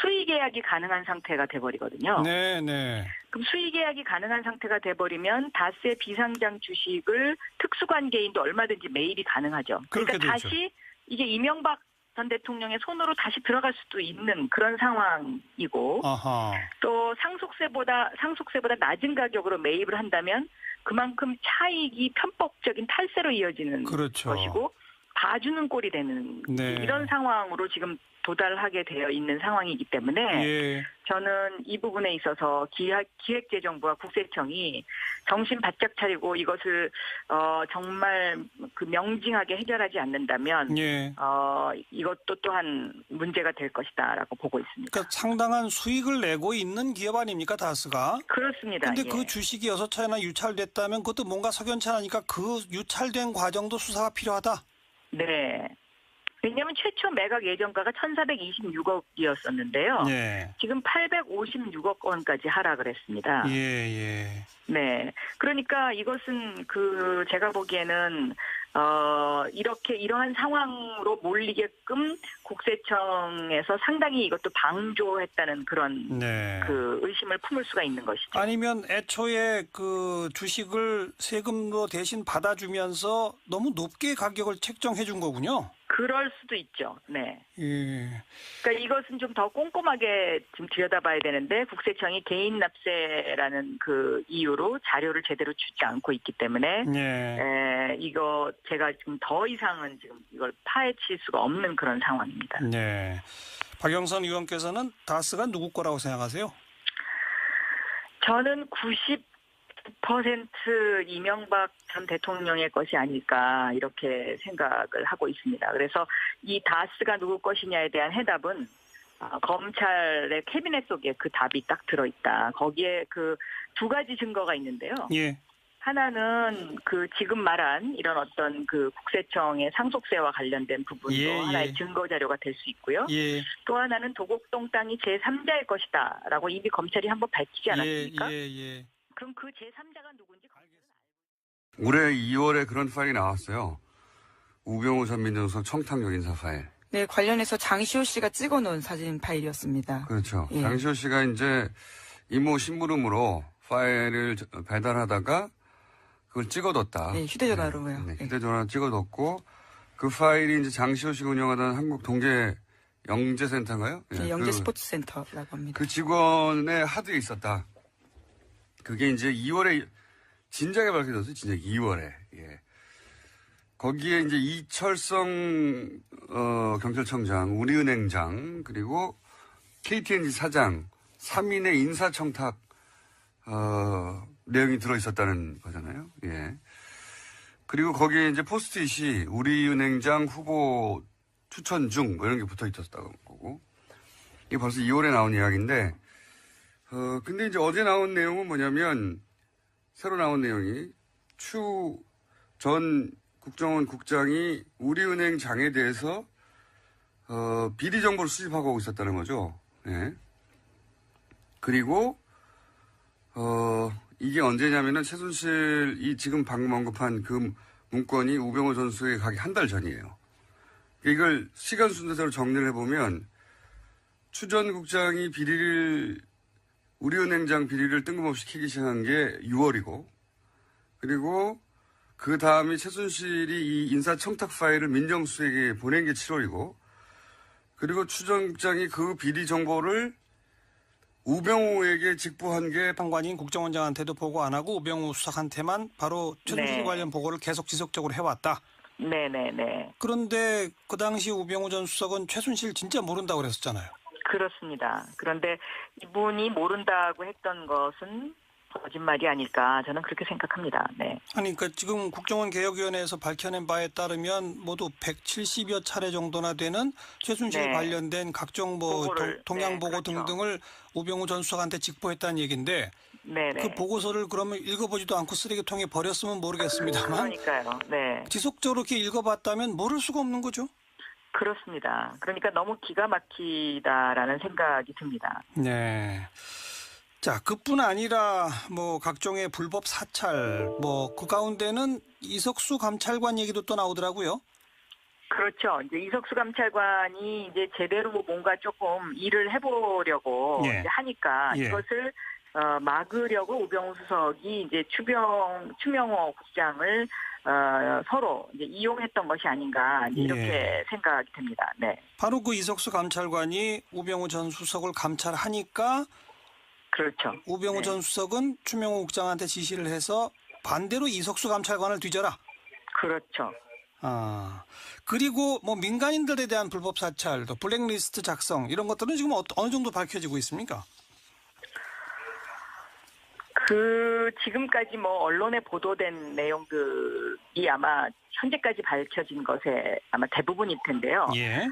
수의 계약이 가능한 상태가 돼버리거든요. 네, 네. 그럼 수의 계약이 가능한 상태가 돼버리면 다스의 비상장 주식을 특수관계인도 얼마든지 매입이 가능하죠. 그러니까 그렇게 되죠. 다시 이게 이명박 전 대통령의 손으로 다시 들어갈 수도 있는 그런 상황이고 아하. 또 상속세보다 낮은 가격으로 매입을 한다면 그만큼 차익이 편법적인 탈세로 이어지는 그렇죠. 것이고 봐주는 꼴이 되는 네. 이런 상황으로 지금 도달하게 되어 있는 상황이기 때문에 예. 저는 이 부분에 있어서 기획재정부와 국세청이 정신 바짝 차리고 이것을 정말 그 명징하게 해결하지 않는다면 예. 이것도 또한 문제가 될 것이다라고 보고 있습니다. 그러니까 상당한 수익을 내고 있는 기업 아닙니까, 다스가? 그렇습니다. 근데 예. 그 주식이 6차례나 유찰됐다면 그것도 뭔가 석연치 않으니까 그 유찰된 과정도 수사가 필요하다. 네. 왜냐하면 최초 매각 예정가가 1,426억이었었는데요. 네. 지금 856억 원까지 하락을 했습니다. 예, 예. 네. 그러니까 이것은 제가 보기에는 이러한 상황으로 몰리게끔 국세청에서 상당히 이것도 방조했다는 그런 네. 의심을 품을 수가 있는 것이죠. 아니면 애초에 그 주식을 세금으로 대신 받아주면서 너무 높게 가격을 책정해 준 거군요. 그럴 수도 있죠. 네. 예. 그러니까 이것은 좀 더 꼼꼼하게 좀 들여다봐야 되는데 국세청이 개인 납세라는 그 이유로 자료를 제대로 주지 않고 있기 때문에 네. 이거 제가 지금 더 이상은 지금 이걸 파헤칠 수가 없는 그런 상황입니다. 네. 박영선 의원께서는 다스가 누구 거라고 생각하세요? 저는 90% 이명박 전 대통령의 것이 아닐까 이렇게 생각을 하고 있습니다. 그래서 이 다스가 누구 것이냐에 대한 해답은 검찰의 캐비넷 속에 그 답이 딱 들어있다. 거기에 그 두 가지 증거가 있는데요. 예. 하나는 지금 말한 이런 어떤 국세청의 상속세와 관련된 부분도 하나의 증거 자료가 될 수 있고요. 예. 또 하나는 도곡동 땅이 제3자의 것이다라고 이미 검찰이 한번 밝히지 않았습니까? 예. 그럼 그 제3자가 누군지 올해 2월에 그런 파일이 나왔어요. 우병우 전 민정수석 청탁 요인사 파일. 네, 관련해서 장시호 씨가 찍어놓은 사진 파일이었습니다. 그렇죠. 예. 장시호 씨가 이제 이모 심부름으로 파일을 배달하다가 그걸 찍어뒀다. 네, 휴대전화로요. 네, 네. 휴대전화로 찍어뒀고 그 파일이 이제 장시호 씨가 운영하던 한국 동계 영재센터인가요? 네, 영재 스포츠센터라고 합니다. 그 직원의 하드에 있었다. 그게 이제 2월에 진작에 밝혀졌어요. 진작 2월에. 예. 거기에 이제 이철성 경찰청장, 우리은행장 그리고 KTNG 사장 3인의 인사청탁 내용이 들어있었다는 거잖아요. 예. 그리고 거기에 이제 포스트잇이 우리은행장 후보 추천 중 이런 게 붙어 있었다고 거고. 이게 벌써 2월에 나온 이야기인데 근데 이제 어제 나온 내용은 뭐냐면 새로 나온 내용이 추 전 국정원 국장이 우리은행 장에 대해서 비리 정보를 수집하고 있었다는 거죠. 예. 그리고 이게 언제냐면은 최순실이 지금 방금 언급한 그 문건이 우병우 전 수석에 가기 한 달 전이에요. 이걸 시간 순서대로 정리를 해보면 추 전 국장이 우리은행장 비리를 뜬금없이 캐기 시작한 게 6월이고 그리고 그 다음에 최순실이 이 인사청탁 파일을 민정수석에게 보낸 게 7월이고 그리고 추 전 국장이 그 비리 정보를 우병우에게 직보한 게 판관인 국정원장한테도 보고 안 하고 우병우 수석한테만 바로 최순실 네. 관련 보고를 계속 지속적으로 해왔다. 네네네. 그런데 그 당시 우병우 전 수석은 최순실 진짜 모른다고 그랬었잖아요. 그렇습니다. 그런데 이분이 모른다고 했던 것은 거짓말이 아닐까 저는 그렇게 생각합니다. 네. 아니, 그러니까 지금 국정원 개혁위원회에서 밝혀낸 바에 따르면 모두 170여 차례 정도나 되는 최순실 네. 관련된 각종 뭐 보고를, 동향 보고 그렇죠. 등등을 우병우 전 수석한테 직보했다는 얘기인데 네네. 그 보고서를 그러면 읽어보지도 않고 쓰레기통에 버렸으면 모르겠습니다만 그러니까요. 네. 지속적으로 이렇게 읽어봤다면 모를 수가 없는 거죠. 그렇습니다. 그러니까 너무 기가 막히다라는 생각이 듭니다. 네. 자, 그뿐 아니라 뭐 각종의 불법 사찰 뭐 그 가운데는 이석수 감찰관 얘기도 또 나오더라고요. 그렇죠. 이제 이석수 감찰관이 이제 제대로 뭔가 조금 일을 해보려고 예. 이제 하니까 예. 이것을 막으려고 우병우 수석이 이제 추명호 국장을 서로 이제 이용했던 것이 아닌가 이제 이렇게 예. 생각이 됩니다. 네, 바로 그 이석수 감찰관이 우병우 전 수석을 감찰하니까 그렇죠. 우병우 네. 전 수석은 추명호 국장한테 지시를 해서 반대로 이석수 감찰관을 뒤져라. 그렇죠. 아, 그리고 뭐 민간인들에 대한 불법 사찰, 또 블랙리스트 작성 이런 것들은 지금 어느 정도 밝혀지고 있습니까? 지금까지 뭐 언론에 보도된 내용들이 아마 현재까지 밝혀진 것에 아마 대부분일 텐데요. 예.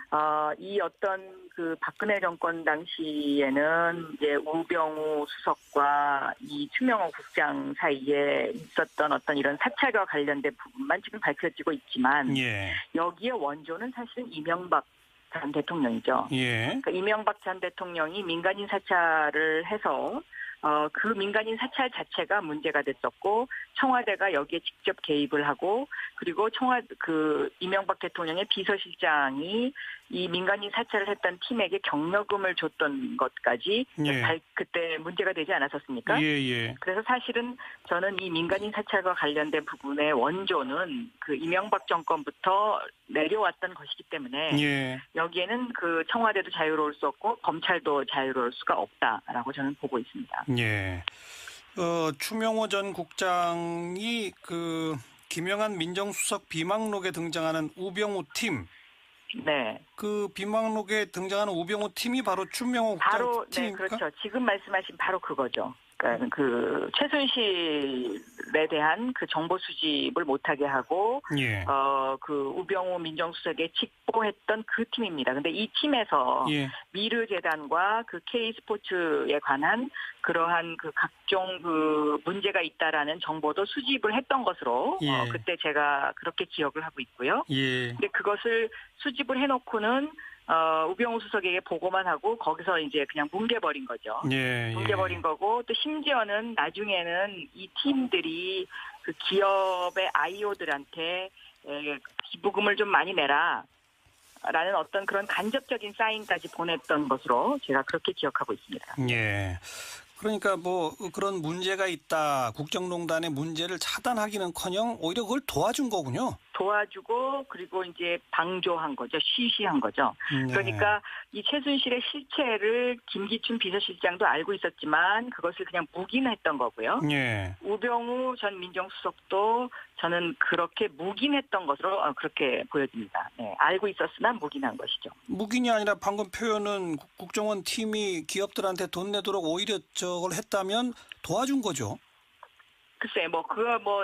이 어떤 그 박근혜 정권 당시에는 이제 우병우 수석과 이 추명호 국장 사이에 있었던 어떤 이런 사찰과 관련된 부분만 지금 밝혀지고 있지만 예. 여기에 원조는 사실은 이명박 전 대통령이죠. 예. 그러니까 이명박 전 대통령이 민간인 사찰을 해서 그 민간인 사찰 자체가 문제가 됐었고 청와대가 여기에 직접 개입을 하고 그리고 이명박 대통령의 비서실장이 이 민간인 사찰을 했던 팀에게 경력금을 줬던 것까지 예. 그때 문제가 되지 않았었습니까? 예. 그래서 사실은 저는 이 민간인 사찰과 관련된 부분의 원조는 그 이명박 정권부터 내려왔던 것이기 때문에 예. 여기에는 그 청와대도 자유로울 수 없고 검찰도 자유로울 수가 없다라고 저는 보고 있습니다. 예. 추명호 전 국장이 그 김영한 민정수석 비망록에 등장하는 우병우 팀. 네. 그 비망록에 등장하는 우병우 팀이 바로 추명호 국장 바로 팀입니까? 네, 그렇죠. 지금 말씀하신 바로 그거죠. 그러니까 그 최순실에 대한 그 정보 수집을 못하게 하고 예. 그 우병우 민정수석에 직보했던 그 팀입니다. 근데 이 팀에서 예. 미르재단과 그 K스포츠에 관한 그러한 그 각종 그 문제가 있다라는 정보도 수집을 했던 것으로 예. 그때 제가 그렇게 기억을 하고 있고요. 예. 근데 그것을 수집을 해놓고는 우병우 수석에게 보고만 하고 거기서 이제 그냥 뭉개버린 거죠. 예. 뭉개버린 거고 또 심지어는 나중에는 이 팀들이 그 기업의 IO들한테 기부금을 좀 많이 내라. 라는 어떤 그런 간접적인 사인까지 보냈던 것으로 제가 그렇게 기억하고 있습니다. 예. 그러니까 뭐 그런 문제가 있다. 국정농단의 문제를 차단하기는커녕 오히려 그걸 도와준 거군요. 도와주고 그리고 이제 방조한 거죠. 쉬쉬한 거죠. 네. 그러니까 이 최순실의 실체를 김기춘 비서실장도 알고 있었지만 그것을 그냥 묵인했던 거고요. 예. 우병우 전 민정수석도 저는 그렇게 묵인했던 것으로 그렇게 보여집니다. 네, 알고 있었으나 묵인한 것이죠. 묵인이 아니라 방금 표현은 국정원 팀이 기업들한테 돈 내도록 오히려 저걸 했다면 도와준 거죠. 글쎄,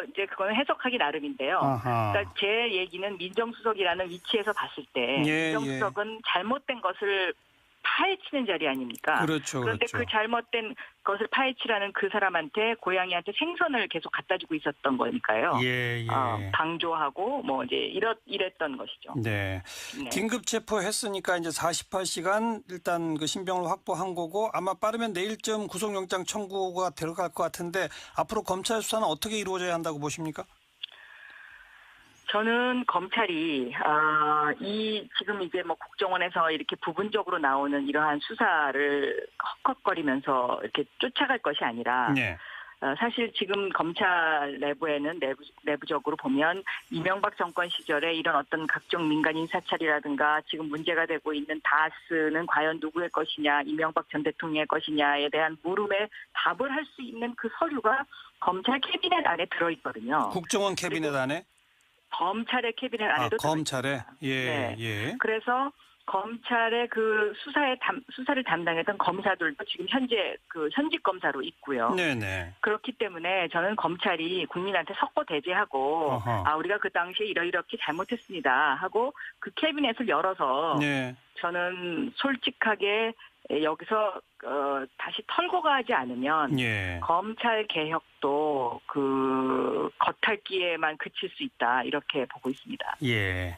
이제 그거는 해석하기 나름인데요. 아하. 그러니까 제 얘기는 민정수석이라는 위치에서 봤을 때 예, 민정수석은 잘못된 것을 파헤치는 자리 아닙니까? 그렇죠. 그런데 그렇죠. 그 잘못된 것을 파헤치라는 그 사람한테 고양이한테 생선을 계속 갖다 주고 있었던 거니까요. 예, 예. 방조하고 이제 이랬던 것이죠. 네. 네. 긴급 체포했으니까 이제 48시간 일단 그 신병을 확보한 거고 아마 빠르면 내일쯤 구속영장 청구가 들어갈 것 같은데 앞으로 검찰 수사는 어떻게 이루어져야 한다고 보십니까? 저는 검찰이 지금 이제 국정원에서 이렇게 부분적으로 나오는 이러한 수사를 헉헉거리면서 이렇게 쫓아갈 것이 아니라 네. 사실 지금 검찰 내부에는 내부적으로 보면 이명박 정권 시절에 이런 어떤 각종 민간인 사찰이라든가 지금 문제가 되고 있는 다스는 과연 누구의 것이냐, 이명박 전 대통령의 것이냐에 대한 물음에 답을 할 수 있는 그 서류가 검찰 캐비넷 안에 들어있거든요. 국정원 캐비넷 안에? 검찰의 캐비넷 안에도 검찰에? 예, 네. 예. 그래서 검찰의 그 수사를 담당했던 검사들도 지금 현재 그 현직 검사로 있고요. 네네. 그렇기 때문에 저는 검찰이 국민한테 석고대죄하고 어허. 우리가 그 당시에 이렇게 잘못했습니다 하고 그 캐비넷을 열어서 네. 저는 솔직하게 여기서 다시 털고 가지 않으면 예. 검찰 개혁도 그 겉핥기에만 그칠 수 있다 이렇게 보고 있습니다. 예.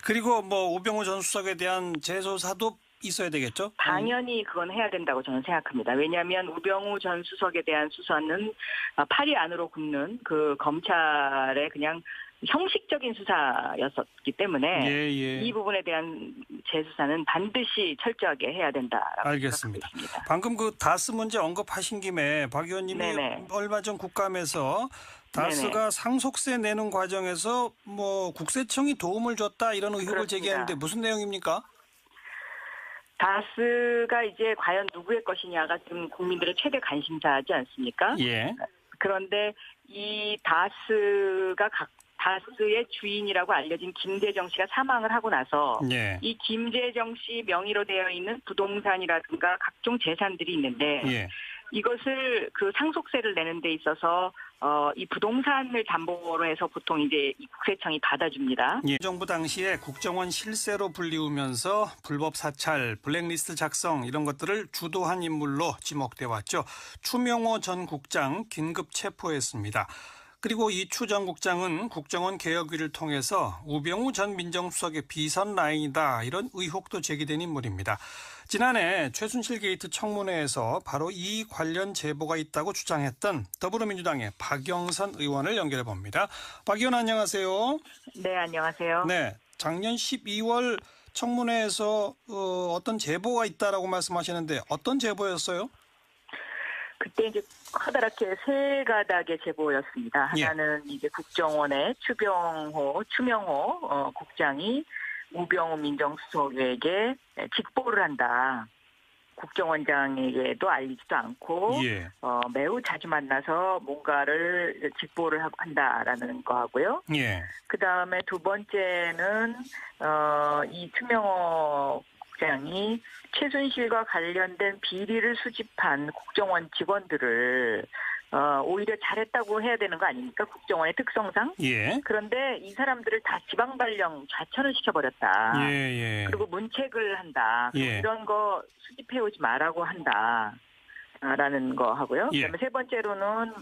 그리고 우병우 전 수석에 대한 재조사도 있어야 되겠죠? 당연히 그건 해야 된다고 저는 생각합니다. 왜냐하면 우병우 전 수석에 대한 수사는 팔이 안으로 굽는 그 검찰의 그냥 형식적인 수사였었기 때문에 예. 이 부분에 대한 재수사는 반드시 철저하게 해야 된다라고 알겠습니다. 생각하고 있습니다. 방금 그 다스 문제 언급하신 김에 박 의원님이 네네. 얼마 전 국감에서 다스가 상속세 내는 과정에서 국세청이 도움을 줬다 이런 의혹을 그렇습니다. 제기하는데 무슨 내용입니까? 다스가 이제 과연 누구의 것이냐가 지금 국민들의 최대 관심사지 않습니까? 예. 그런데 이 다스의 주인이라고 알려진 김재정 씨가 사망을 하고 나서 예. 이 김재정 씨 명의로 되어 있는 부동산이라든가 각종 재산들이 있는데 예. 이것을 그 상속세를 내는 데 있어서 이 부동산을 담보로 해서 보통 이제 이 국세청이 받아줍니다. 예. 정부 당시에 국정원 실세로 불리우면서 불법 사찰, 블랙리스트 작성 이런 것들을 주도한 인물로 지목돼 왔죠. 추명호 전 국장 긴급 체포했습니다. 그리고 이추 전 국장은 국정원 개혁위를 통해서 우병우 전 민정수석의 비선 라인이다 이런 의혹도 제기된 인물입니다. 지난해 최순실 게이트 청문회에서 바로 이 관련 제보가 있다고 주장했던 더불어민주당의 박영선 의원을 연결해 봅니다. 박 의원 안녕하세요. 네, 안녕하세요. 네, 작년 12월 청문회에서 어떤 제보가 있다라고 말씀하시는데 어떤 제보였어요? 그때 이제 커다랗게 세 가닥의 제보였습니다. 예. 하나는 이제 국정원의 추명호 국장이 우병우 민정수석에게 직보를 한다. 국정원장에게도 알리지도 않고 예. 매우 자주 만나서 뭔가를 직보를 한다라는 거 하고요. 예. 그다음에 두 번째는 이 추명호 국장이 최순실과 관련된 비리를 수집한 국정원 직원들을 오히려 잘했다고 해야 되는 거 아닙니까? 국정원의 특성상. 예. 그런데 이 사람들을 다 지방 발령 좌천을 시켜버렸다. 예. 그리고 문책을 한다. 예. 이런 거 수집해오지 말라고 한다. 라는 거 하고요. 예. 그다음에 세 번째로는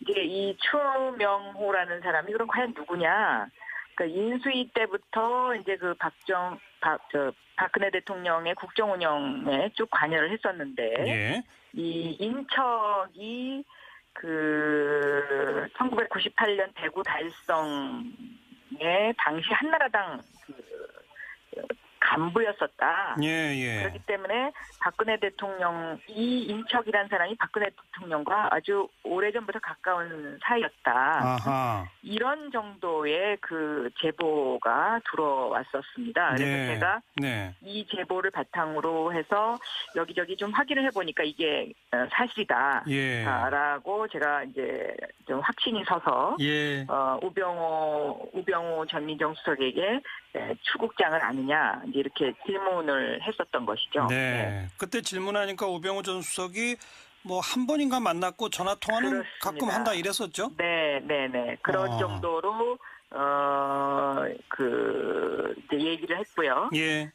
이제 이 추명호라는 사람이 그럼 과연 누구냐? 그러니까 인수위 때부터 이제 그 박근혜 대통령의 국정 운영에 쭉 관여를 했었는데 예. 이 인척이 그 1998년 대구 달성에 당시 한나라당 간부였었다. 예, 예. 그렇기 때문에 박근혜 대통령 이인척이라는 사람이 박근혜 대통령과 아주 오래전부터 가까운 사이였다. 아하. 이런 정도의 그 제보가 들어왔었습니다. 그래서 네. 제가 네. 이 제보를 바탕으로 해서 여기저기 좀 확인을 해보니까 이게 사실이다. 예. 라고 제가 이제 좀 확신이 서서 예. 우병우 전 민정수석에게 추국장을 아느냐 이제 이렇게 질문을 했었던 것이죠. 네. 그때 질문하니까 우병우 전 수석이 뭐 한 번인가 만났고 전화 통화는 그렇습니다. 가끔 한다 이랬었죠. 네. 그런 정도로 이제 얘기를 했고요. 예.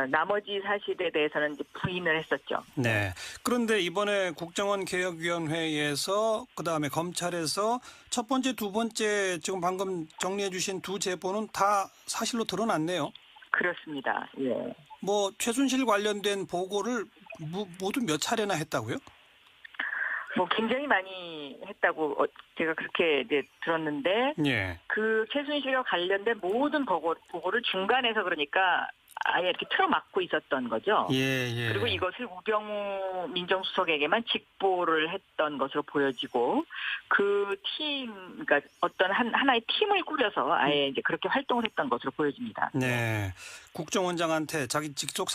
나머지 사실에 대해서는 이제 부인을 했었죠. 네. 그런데 이번에 국정원 개혁위원회에서 그다음에 검찰에서 첫 번째, 두 번째 지금 방금 정리해 주신 두 제보는 다 사실로 드러났네요. 그렇습니다. 예. 뭐 최순실 관련된 보고를 모두 몇 차례나 했다고요? 뭐 굉장히 많이 했다고 제가 그렇게 이제 들었는데 예. 그 최순실과 관련된 모든 보고를 중간에서 그러니까 아예 이렇게 틀어막고 있었던 거죠. 예. 그리고 이것을 우병우 민정수석에게만 직보를 했던 것으로 보여지고 그 팀, 그러니까 어떤 하나의 팀을 꾸려서 아예 이제 그렇게 활동을 했던 것으로 보여집니다. 네. 국정원장한테 자기 직속